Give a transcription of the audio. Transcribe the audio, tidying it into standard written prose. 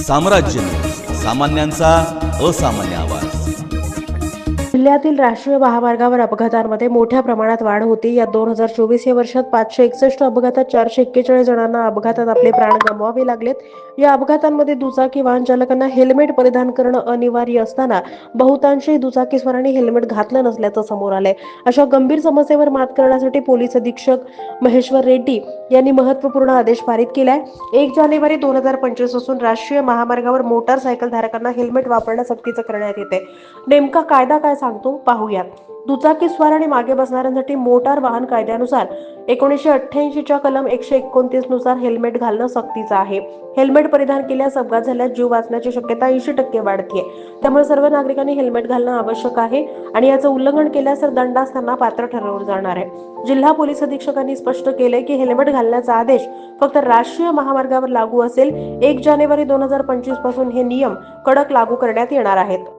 साम्राज्य सामान्यांचा असामान्य आवाज। जिल्ह्यातील राष्ट्रीय महामार्गावर अपघातांमध्ये मोठ्या प्रमाणात वाढ होती। या 2024 या वर्षात 561 अपघातात 441 जणांना अपघातात आपले प्राण गमवावे लागलेत। या अपघातांमध्ये दुचाकी वाहन चालकांना हेल्मेट परिधान करणं अनिवार्य असताना बहुतांशी दुचाकीस्वारांनी हेल्मेट घातलं नसल्याचं समोर आलंय। अशा गंभीर समस्येवर मात करण्यासाठी पोलीस अधीक्षक महेश्वर रेड्डी यांनी महत्त्वपूर्ण आदेश पारित केलाय। 1 जानेवारी 2025 पासून राष्ट्रीय महामार्गावर मोटारसायकल धारकांना हेल्मेट वापरणं सक्तीचं करण्यात येते। नेमका कायदा काय सांगतो पाहूयात। दुचाकीस्वार आणि मागे बसणाऱ्यांसाठी मोटार वाहन कायद्यानुसार 1988 च्या कलम 129 नुसार हेल्मेट घालणं सक्तीचं आहे। हेल्मेट परिधान केल्यास अपघात झाल्यास जीव वाचण्याची शक्यता 80% वाढते। त्यामुळे सर्व नागरिकांनी हेल्मेट घालणं आवश्यक आहे आणि याचं उल्लंघन केल्यास तर दंडास त्यांना पात्र ठरवलं जाणार आहे। जिल्हा पोलीस अधीक्षकांनी स्पष्ट केले की हेल्मेट घालण्याचा आदेश फक्त राष्ट्रीय महामार्गावर लागू असेल। 1 जानेवारी 2025 पासून हे नियम कडक लागू करण्यात येणार आहेत।